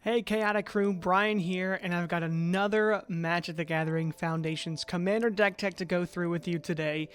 Hey Chaotic Crew, Brian here, and I've got another Magic the Gathering Foundations Commander deck tech to go through with you today.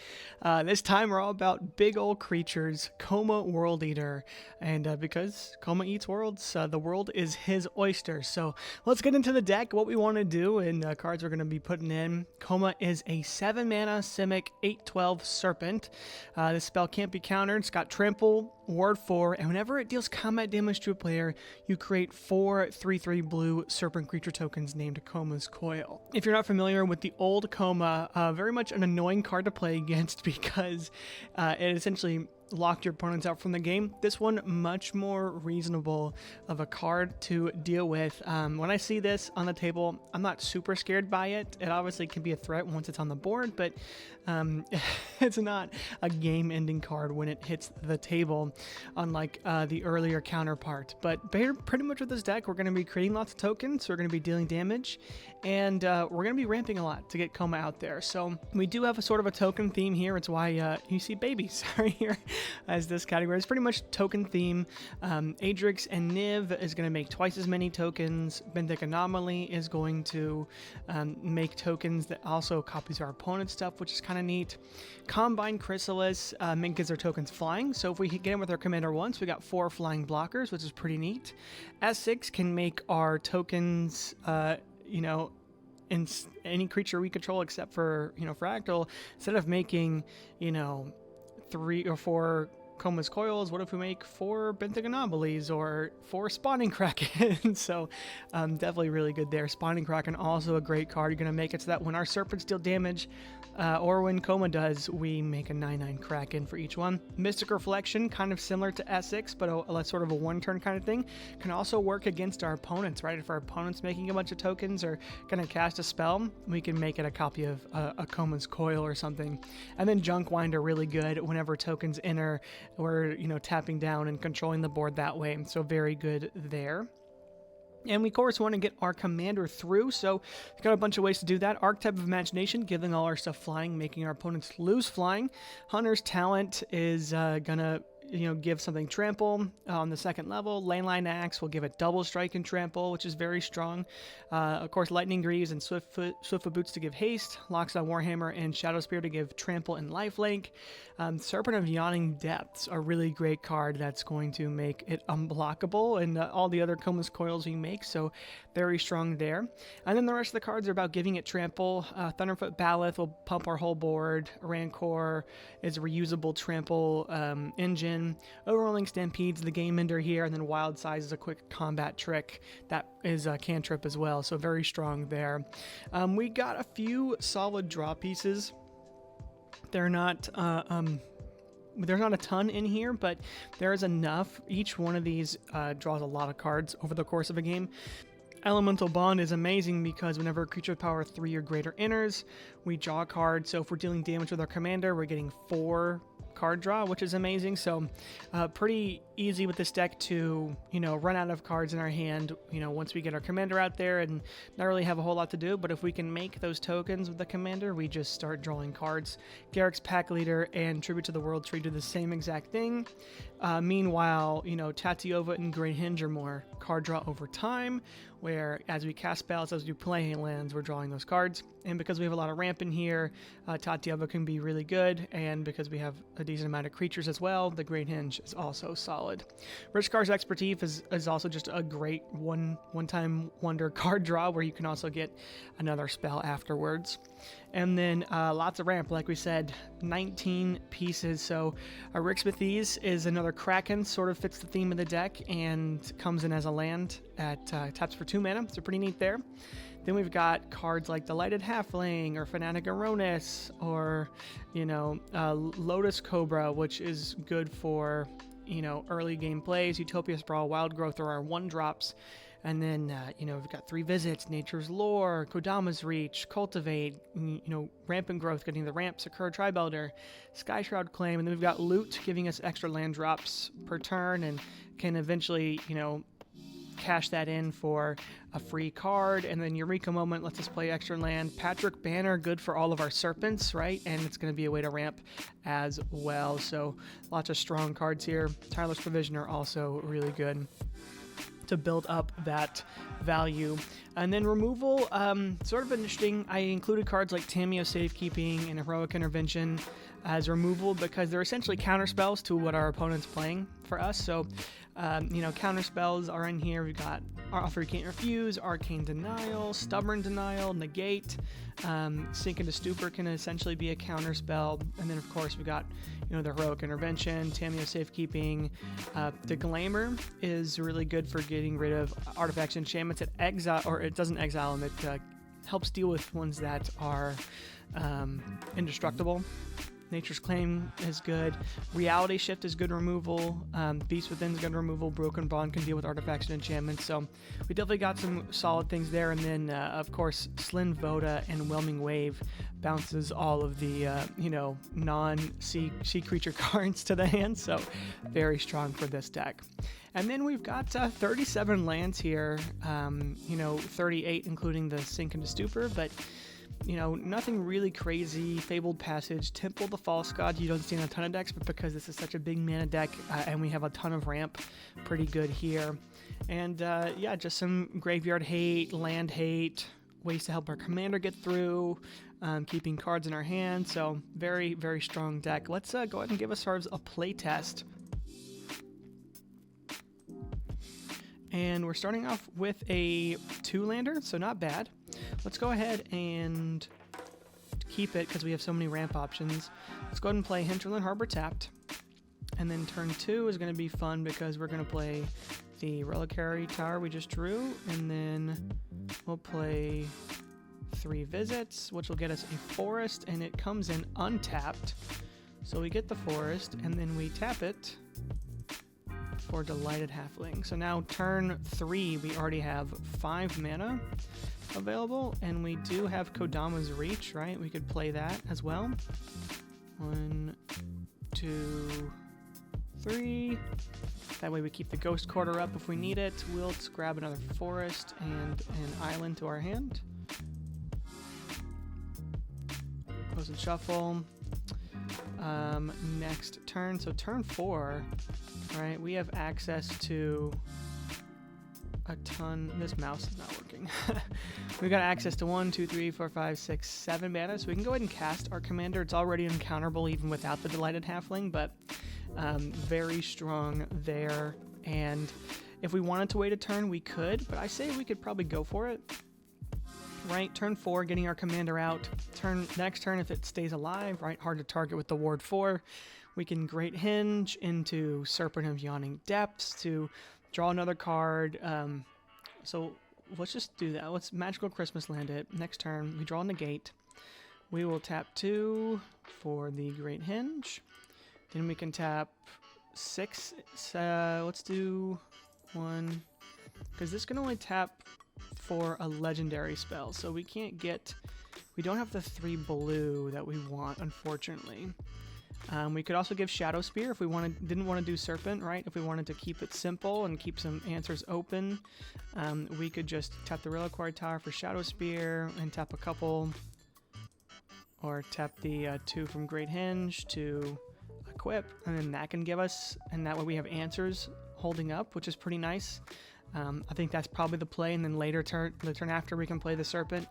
This time we're all about big old creatures, Koma World Eater, and because Koma eats worlds, the world is his oyster. So let's get into the deck, what we want to do, and cards we're going to be putting in. Koma is a 7-mana Simic 8/12 Serpent. This spell can't be countered. It's got Trample, Ward 4, and whenever it deals combat damage to a player, you create 4 3/3 blue serpent creature tokens named Koma's Coil. If you're not familiar with the old Koma, very much an annoying card to play against because it essentially locked your opponents out from the game. This one, much more reasonable of a card to deal with. When I see this on the table, I'm not super scared by it. It obviously can be a threat once it's on the board, but it's not a game-ending card when it hits the table, unlike the earlier counterpart. But pretty much with this deck, we're going to be creating lots of tokens, so we're going to be dealing damage, and we're going to be ramping a lot to get Koma out there. So we do have a sort of a token theme here. It's why you see babies right here as this category. It's pretty much token theme. Adrix and Niv is going to make twice as many tokens. Benthic Anomaly is going to make tokens that also copies our opponent's stuff, which is kind of neat. Combine Chrysalis gives our tokens flying, so if we get in with our commander once, we got 4 flying blockers, which is pretty neat. S6 can make our tokens, in any creature we control except for, Fractal, instead of making, 3 or 4 Koma's Coils, what if we make 4 Benthic Anomalies or 4 Spawning Kraken? So definitely really good there. Spawning Kraken, also a great card. You're going to make it so that when our Serpents deal damage, or when Koma does, we make a 9/9 Kraken for each one. Mystic Reflection, kind of similar to Essex, but a sort of a one-turn kind of thing, can also work against our opponents, right? If our opponent's making a bunch of tokens or going to cast a spell, we can make it a copy of a Koma's Coil or something. And then Junkwinder, really good whenever tokens enter. We're, tapping down and controlling the board that way, so very good there. And we, of course, want to get our commander through, so we've got a bunch of ways to do that. Archetype of Imagination, giving all our stuff flying, making our opponents lose flying. Hunter's Talent is gonna give something trample on the second level. Leyline Axe will give it double strike and trample, which is very strong. Of course, Lightning Greaves and Swiftfoot Boots to give haste. Locks on Warhammer and Shadow Spear to give trample and lifelink. Serpent of Yawning Depths, a really great card that's going to make it unblockable and all the other Koma's Coils we make, so very strong there. And then the rest of the cards are about giving it trample. Thunderfoot Baloth will pump our whole board. Rancor is a reusable trample engine. Overrolling Stampede's the game ender here, and then Wild Size is a quick combat trick that is a cantrip as well, so very strong there. We got a few solid draw pieces. They're not there's not a ton in here, but there is enough. Each one of these draws a lot of cards over the course of a game. Elemental Bond is amazing because whenever a creature with power 3 or greater enters, we draw a card. So if we're dealing damage with our commander, we're getting 4 card draw, which is amazing. So pretty easy with this deck to run out of cards in our hand once we get our commander out there and not really have a whole lot to do. But if we can make those tokens with the commander, we just start drawing cards. Garrick's Pack Leader and Tribute to the World Tree do the same exact thing. Meanwhile, Tatiova and Great Hinge are more card draw over time, where as we cast spells, as we play lands, we're drawing those cards. And because we have a lot of ramp in here, Tatiova can be really good, and because we have a decent amount of creatures as well, the Great Hinge is also solid. Rishkar's Expertise is also just a great one-time wonder card draw, where you can also get another spell afterwards. And then lots of ramp, like we said, 19 pieces. So Rixbethese is another Kraken, sort of fits the theme of the deck, and comes in as a land at taps for 2 mana, so pretty neat there. Then we've got cards like Delighted Halfling or Fanatic Aronis or, Lotus Cobra, which is good for, early game plays. Utopia Sprawl, Wild Growth are our 1-drops. And then, we've got 3 visits, Nature's Lore, Kodama's Reach, Cultivate, Rampant Growth, getting the ramp, Sakura Tribe Elder, Sky Shroud Claim, and then we've got Loot, giving us extra land drops per turn, and can eventually, cash that in for a free card. And then Eureka Moment lets us play extra land. Patrick Banner, good for all of our Serpents, right? And it's going to be a way to ramp as well. So lots of strong cards here. Tyler's Provisioner, also really good. to build up that value. And then removal, sort of interesting. I included cards like Tamiyo Safekeeping and Heroic Intervention as removal because they're essentially counter spells to what our opponent's playing for us. So, you know, counter spells are in here. We've got Offer You Can't Refuse, Arcane Denial, Stubborn Denial, Negate, Sink into Stupor can essentially be a counter spell. And then, of course, we've got, you know, the Heroic Intervention, Tamiyo Safekeeping. The Glamour is really good for getting rid of artifacts and enchantments. It exile, or it doesn't exile them. It helps deal with ones that are indestructible. Nature's Claim is good. Reality Shift is good removal. Beast Within is good removal. Broken Bond can deal with artifacts and enchantments. So we definitely got some solid things there. And then, of course, Slin Voda and Whelming Wave bounces all of the, you know, non-sea creature cards to the hand. So very strong for this deck. And then we've got 37 lands here. You know, 38 including the Sink into Stupor, but you know, nothing really crazy. Fabled Passage, Temple the False God, you don't see in a ton of decks, but because this is such a big mana deck and we have a ton of ramp, pretty good here. And yeah, just some graveyard hate, land hate, ways to help our commander get through, keeping cards in our hand. So very, very strong deck. Let's go ahead and give ourselves a play test. And we're starting off with a 2-lander, so not bad. Let's go ahead and keep it because we have so many ramp options. Let's go ahead and play Hinterland Harbor tapped. And then turn 2 is going to be fun because we're going to play the Reliquary Tower we just drew. And then we'll play 3 visits, which will get us a forest. And it comes in untapped. So we get the forest and then we tap it for Delighted Halfling. So now turn 3, we already have 5 mana available, and we do have Kodama's Reach, right? We could play that as well. 1, 2, 3. That way we keep the Ghost Quarter up if we need it. We'll grab another forest and an island to our hand. Close and shuffle. Next turn, so turn 4, right? We have access to a ton. This mouse is not working. We've got access to 1, 2, 3, 4, 5, 6, 7 mana, so we can go ahead and cast our commander. It's already uncounterable even without the Delighted Halfling, but very strong there. And if we wanted to wait a turn, we could, but I say we could probably go for it. Right, turn 4, getting our commander out. Next turn, if it stays alive, right, hard to target with the Ward 4. We can Great Hinge into Serpent of Yawning Depths to draw another card. So let's just do that. Let's Magical Christmas land it. Next turn, we draw Negate. We will tap 2 for the Great Hinge. Then we can tap 6. Let's do 1, because this can only tap for a legendary spell, so we don't have the 3 blue that we want, unfortunately. We could also give Shadow Spear if we didn't want to do Serpent, right? If we wanted to keep it simple and keep some answers open, we could just tap the Reliquary Tower for Shadow Spear and tap a couple, or tap the 2 from Great Hinge to equip, and then that can give us, and that way we have answers holding up, which is pretty nice. I think that's probably the play, and then later the turn after we can play the Serpent.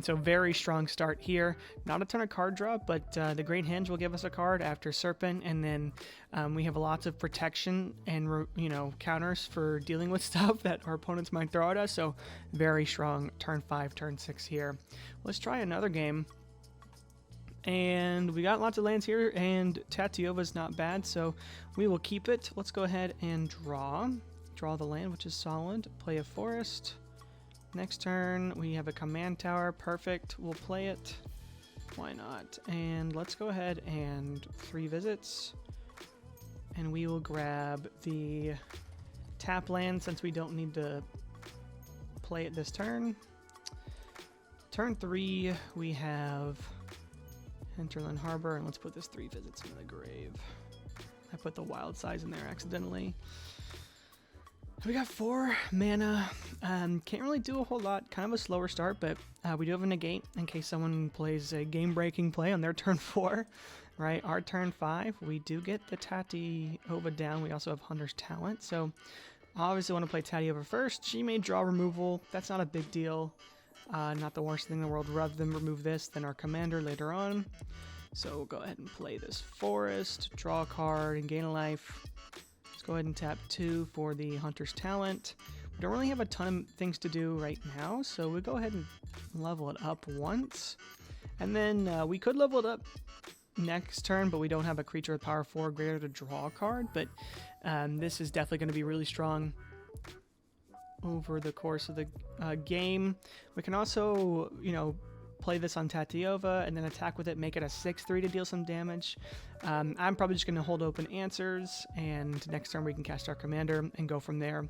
So very strong start here. Not a ton of card draw, but the Great Hinge will give us a card after Serpent, and then we have lots of protection and counters for dealing with stuff that our opponents might throw at us. So very strong turn 5, turn 6 here. Let's try another game. And we got lots of lands here, and Tatiova's not bad, so we will keep it. Let's go ahead and draw the land, which is solid. Play a forest. Next turn, we have a command tower. Perfect. We'll play it. Why not? And let's go ahead and 3 visits. And we will grab the tap land since we don't need to play it this turn. Turn 3, we have Hinterland Harbor, and let's put this 3 visits into the grave. I put the wild size in there accidentally. We got 4 mana. Can't really do a whole lot. Kind of a slower start, but we do have a negate in case someone plays a game-breaking play on their turn 4. Right, our turn 5, we do get the Tatiova down. We also have Hunter's Talent, so Obviously want to play Tatiova first. She may draw removal. That's not a big deal. Not the worst thing in the world. Rather than remove this, then our commander later on. So we'll go ahead and play this forest, draw a card, and gain a life. Let's go ahead and tap 2 for the Hunter's Talent. We don't really have a ton of things to do right now, so we'll go ahead and level it up once. And then we could level it up next turn, but we don't have a creature with power 4 greater to draw a card. But this is definitely going to be really strong over the course of the game. We can also, play this on Tatiova and then attack with it, make it a 6/3 to deal some damage. I'm probably just going to hold open answers, and next turn we can cast our commander and go from there.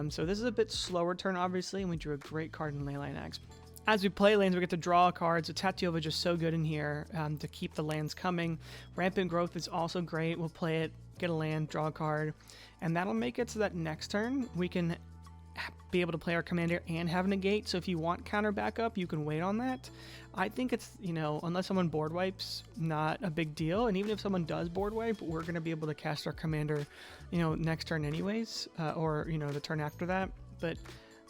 So this is a bit slower turn, obviously, and we drew a great card in Leyline Axe. As we play lands, we get to draw a card, so Tatiova is just so good in here to keep the lands coming. Rampant Growth is also great. We'll play it, get a land, draw a card, and that'll make it so that next turn we can be able to play our commander and have a negate. So if you want counter backup, you can wait on that. I think it's, unless someone board wipes, not a big deal. And even if someone does board wipe, we're going to be able to cast our commander, next turn anyways, or, the turn after that. But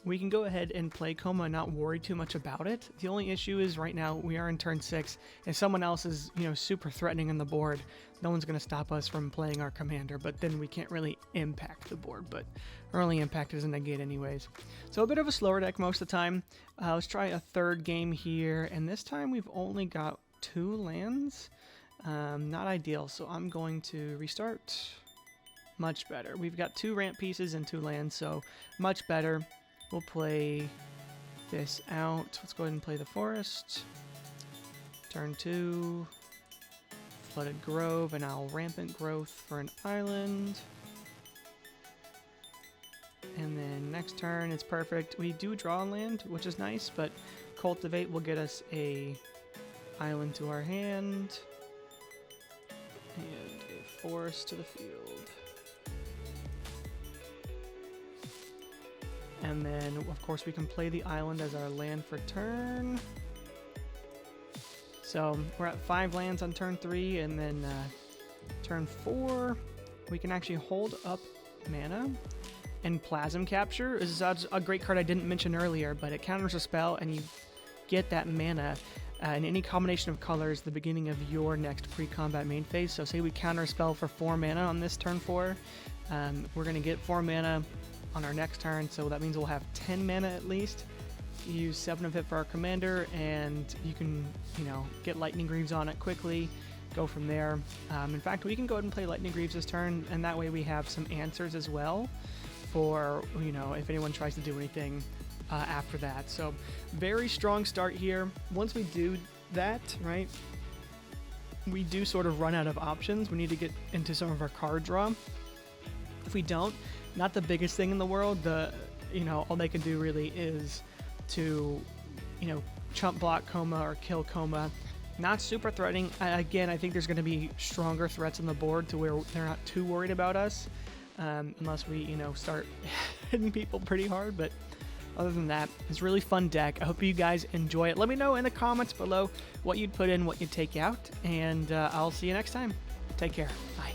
we can go ahead and play Koma and not worry too much about it. The only issue is right now we are in turn 6. If someone else is, super threatening on the board, no one's going to stop us from playing our commander, but then we can't really impact the board. But our only impact is a negate anyways. So a bit of a slower deck most of the time. Let's try a third game here, and this time we've only got 2 lands. Not ideal, so I'm going to restart. Much better. We've got 2 ramp pieces and 2 lands, so much better. We'll play this out. Let's go ahead and play the forest. Turn 2. Flooded Grove, and I'll Rampant Growth for an island. And then next turn, it's perfect. We do draw a land, which is nice, but Cultivate will get us a island to our hand. And a forest to the field. And then, of course, we can play the island as our land for turn. So we're at 5 lands on turn 3, and then turn 4, we can actually hold up mana. And Plasm Capture is a great card I didn't mention earlier, but it counters a spell, and you get that mana in any combination of colors at the beginning of your next pre-combat main phase. So say we counter a spell for 4 mana on this turn 4, we're going to get 4 mana on our next turn, so that means we'll have 10 mana at least. Use 7 of it for our commander, and you can, get Lightning Greaves on it quickly, go from there. In fact, we can go ahead and play Lightning Greaves this turn, and that way we have some answers as well for, if anyone tries to do anything after that. So very strong start here. Once we do that, right, we do sort of run out of options. We need to get into some of our card draw. If we don't, not the biggest thing in the world. All they can do really is to, chump block Koma or kill Koma. Not super threatening. Again, I think there's going to be stronger threats on the board to where they're not too worried about us, unless we, start hitting people pretty hard. But other than that, it's a really fun deck. I hope you guys enjoy it. Let me know in the comments below what you'd put in, what you'd take out, and I'll see you next time. Take care. Bye.